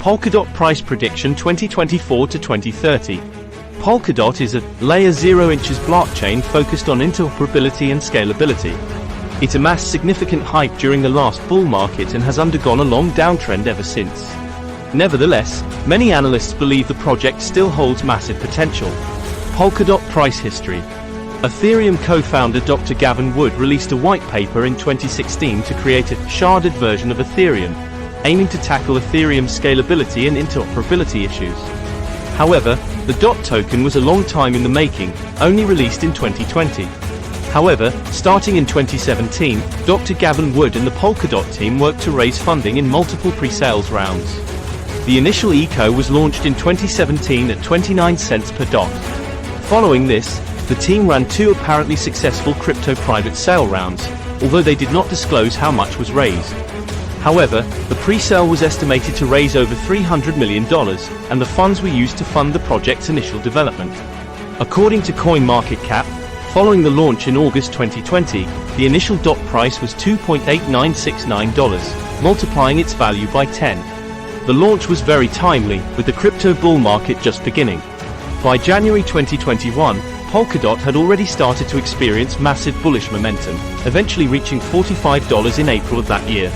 Polkadot price prediction 2024 to 2030. Polkadot is a layer 0 inches blockchain focused on interoperability and scalability. It amassed significant hype during the last bull market and has undergone a long downtrend ever since. Nevertheless, many analysts believe the project still holds massive potential. Polkadot price history. Ethereum co-founder Dr. Gavin Wood released a white paper in 2016 to create a sharded version of Ethereum, aiming to tackle Ethereum's scalability and interoperability issues. However, the DOT token was a long time in the making, only released in 2020. However, starting in 2017, Dr. Gavin Wood and the Polkadot team worked to raise funding in multiple pre-sales rounds. The initial eco was launched in 2017 at 29 cents per DOT. Following this, the team ran two apparently successful crypto private sale rounds, although they did not disclose how much was raised. However, the pre-sale was estimated to raise over $300 million, and the funds were used to fund the project's initial development. According to CoinMarketCap, following the launch in August 2020, the initial DOT price was $2.8969, multiplying its value by 10. The launch was very timely, with the crypto bull market just beginning. By January 2021, Polkadot had already started to experience massive bullish momentum, eventually reaching $45 in April of that year.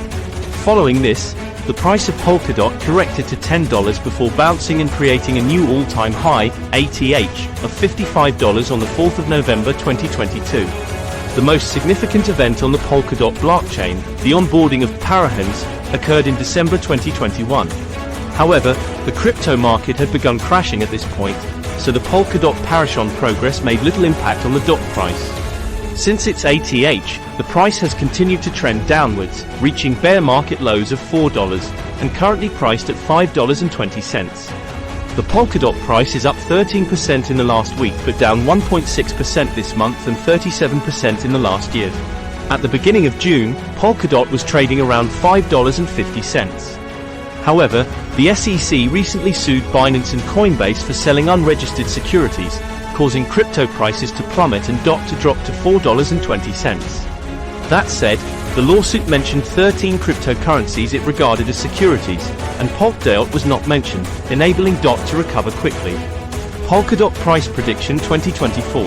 Following this, the price of Polkadot corrected to $10 before bouncing and creating a new all-time high, ATH, of $55 on the 4th of November 2022. The most significant event on the Polkadot blockchain, the onboarding of Parahans, occurred in December 2021. However, the crypto market had begun crashing at this point, so the Polkadot Parashon progress made little impact on the DOT price. Since its ATH, the price has continued to trend downwards, reaching bear market lows of $4, and currently priced at $5.20. The Polkadot price is up 13% in the last week but down 1.6% this month and 37% in the last year. At the beginning of June, Polkadot was trading around $5.50. However, the SEC recently sued Binance and Coinbase for selling unregistered securities, causing crypto prices to plummet and DOT to drop to $4.20. That said, the lawsuit mentioned 13 cryptocurrencies it regarded as securities, and Polkadot was not mentioned, enabling DOT to recover quickly. Polkadot price prediction 2024.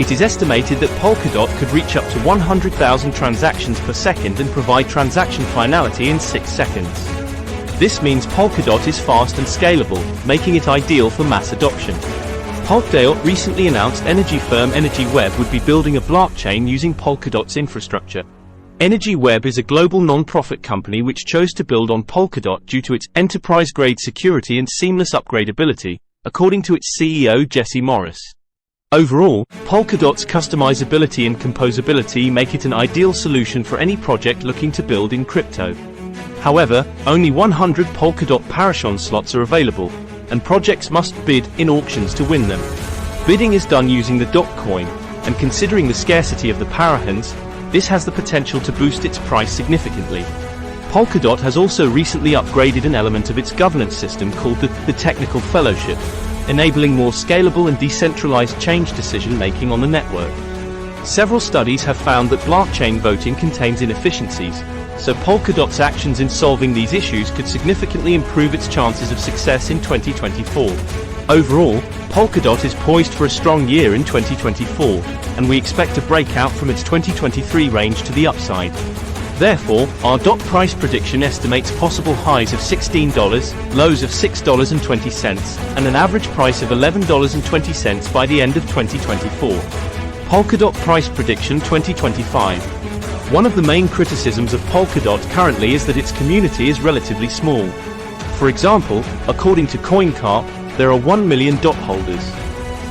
It is estimated that Polkadot could reach up to 100,000 transactions per second and provide transaction finality in 6 seconds. This means Polkadot is fast and scalable, making it ideal for mass adoption. Polkadot recently announced energy firm Energy Web would be building a blockchain using Polkadot's infrastructure. Energy Web is a global non-profit company which chose to build on Polkadot due to its enterprise-grade security and seamless upgradability, according to its CEO Jesse Morris. Overall, Polkadot's customizability and composability make it an ideal solution for any project looking to build in crypto. However, only 100 Polkadot Parashon slots are available, and projects must bid in auctions to win them. Bidding is done using the DOT coin, and considering the scarcity of the Parahans, this has the potential to boost its price significantly. Polkadot has also recently upgraded an element of its governance system called the Technical Fellowship, enabling more scalable and decentralized change decision-making on the network. Several studies have found that blockchain voting contains inefficiencies, so Polkadot's actions in solving these issues could significantly improve its chances of success in 2024. Overall, Polkadot is poised for a strong year in 2024, and we expect a breakout from its 2023 range to the upside. Therefore, our DOT price prediction estimates possible highs of $16, lows of $6.20, and an average price of $11.20 by the end of 2024. Polkadot price prediction 2025. One of the main criticisms of Polkadot currently is that its community is relatively small. For example, according to CoinCarp, there are 1 million DOT holders.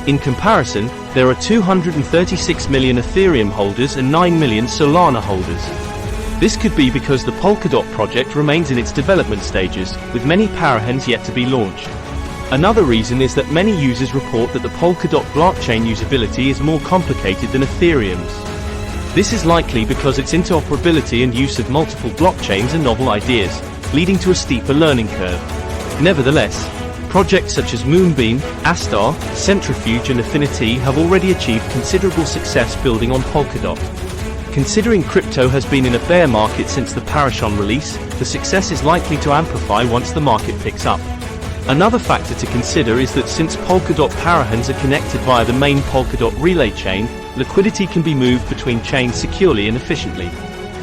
In comparison, there are 236 million Ethereum holders and 9 million Solana holders. This could be because the Polkadot project remains in its development stages, with many Parahans yet to be launched. Another reason is that many users report that the Polkadot blockchain usability is more complicated than Ethereum's. This is likely because its interoperability and use of multiple blockchains are novel ideas, leading to a steeper learning curve. Nevertheless, projects such as Moonbeam, Astar, Centrifuge and Affinity have already achieved considerable success building on Polkadot. Considering crypto has been in a bear market since the Parashon release, the success is likely to amplify once the market picks up. Another factor to consider is that since Polkadot Parahans are connected via the main Polkadot relay chain, liquidity can be moved between chains securely and efficiently.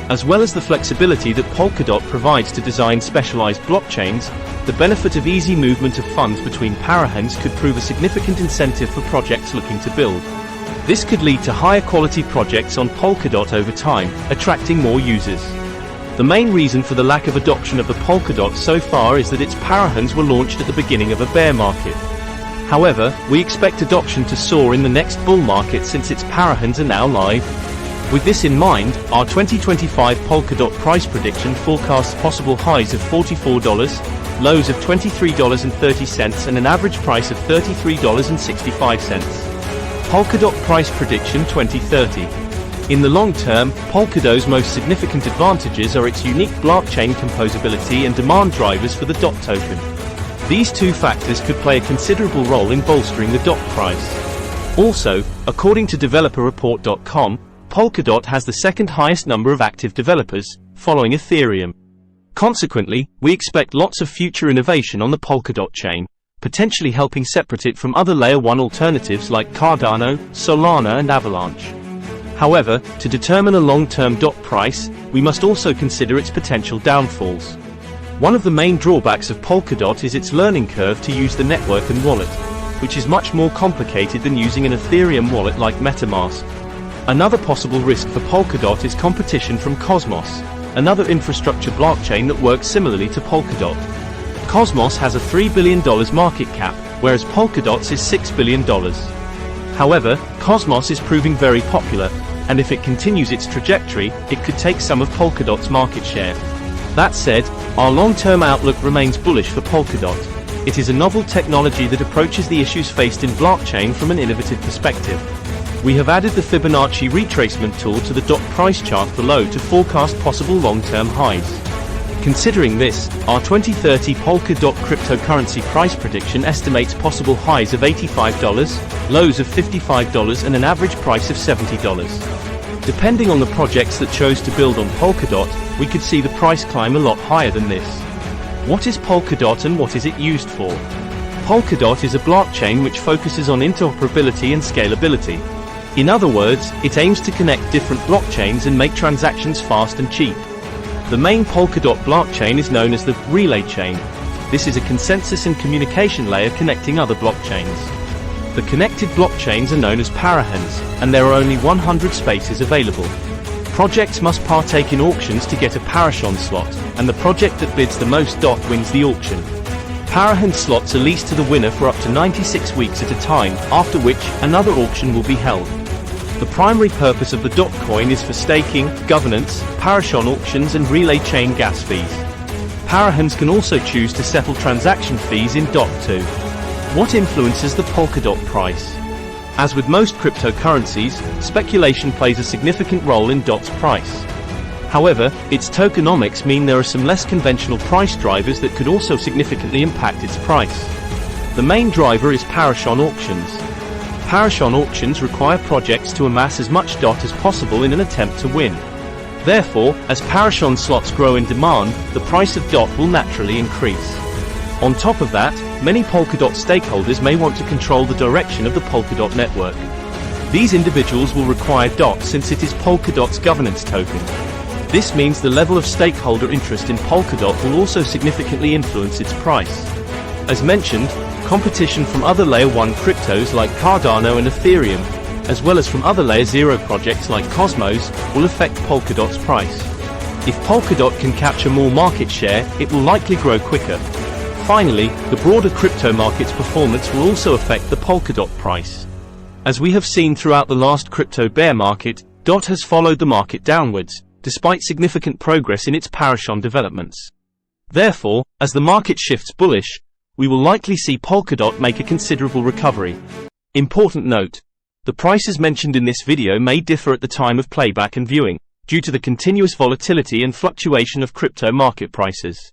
As well as the flexibility that Polkadot provides to design specialized blockchains, the benefit of easy movement of funds between Parahans could prove a significant incentive for projects looking to build. This could lead to higher quality projects on Polkadot over time, attracting more users. The main reason for the lack of adoption of the Polkadot so far is that its Parahans were launched at the beginning of a bear market. However, we expect adoption to soar in the next bull market since its Parahans are now live. With this in mind, our 2025 Polkadot price prediction forecasts possible highs of $44, lows of $23.30 and an average price of $33.65. Polkadot price prediction 2030. In the long term, Polkadot's most significant advantages are its unique blockchain composability and demand drivers for the DOT token. These two factors could play a considerable role in bolstering the DOT price. Also, according to developerreport.com, Polkadot has the second highest number of active developers, following Ethereum. Consequently, we expect lots of future innovation on the Polkadot chain, potentially helping separate it from other Layer 1 alternatives like Cardano, Solana and Avalanche. However, to determine a long-term DOT price, we must also consider its potential downfalls. One of the main drawbacks of Polkadot is its learning curve to use the network and wallet, which is much more complicated than using an Ethereum wallet like MetaMask. Another possible risk for Polkadot is competition from Cosmos, another infrastructure blockchain that works similarly to Polkadot. Cosmos has a $3 billion market cap, whereas Polkadot's is $6 billion. However, Cosmos is proving very popular, and if it continues its trajectory, it could take some of Polkadot's market share. That said, our long-term outlook remains bullish for Polkadot. It is a novel technology that approaches the issues faced in blockchain from an innovative perspective. We have added the Fibonacci retracement tool to the DOT price chart below to forecast possible long-term highs. Considering this, our 2030 Polkadot cryptocurrency price prediction estimates possible highs of $85, lows of $55 and an average price of $70. Depending on the projects that chose to build on Polkadot, we could see the price climb a lot higher than this. What is Polkadot and what is it used for? Polkadot is a blockchain which focuses on interoperability and scalability. In other words, it aims to connect different blockchains and make transactions fast and cheap. The main Polkadot blockchain is known as the relay chain. This is a consensus and communication layer connecting other blockchains. The connected blockchains are known as Parahans, and there are only 100 spaces available. Projects must partake in auctions to get a Parashon slot, and the project that bids the most DOT wins the auction. Parahan slots are leased to the winner for up to 96 weeks at a time, after which another auction will be held. The primary purpose of the DOT coin is for staking, governance, Parashon auctions and relay chain gas fees. Parahans can also choose to settle transaction fees in DOT too. What influences the Polkadot price? As with most cryptocurrencies, speculation plays a significant role in DOT's price. However, its tokenomics mean there are some less conventional price drivers that could also significantly impact its price. The main driver is Parashon auctions. Parashon auctions require projects to amass as much DOT as possible in an attempt to win. Therefore, as Parashon slots grow in demand, the price of DOT will naturally increase. On top of that, many Polkadot stakeholders may want to control the direction of the Polkadot network. These individuals will require DOT since it is Polkadot's governance token. This means the level of stakeholder interest in Polkadot will also significantly influence its price. As mentioned, competition from other Layer 1 cryptos like Cardano and Ethereum, as well as from other Layer 0 projects like Cosmos, will affect Polkadot's price. If Polkadot can capture more market share, it will likely grow quicker. Finally, the broader crypto market's performance will also affect the Polkadot price. As we have seen throughout the last crypto bear market, DOT has followed the market downwards, despite significant progress in its Parashon developments. Therefore, as the market shifts bullish, we will likely see Polkadot make a considerable recovery. Important note: the prices mentioned in this video may differ at the time of playback and viewing, due to the continuous volatility and fluctuation of crypto market prices.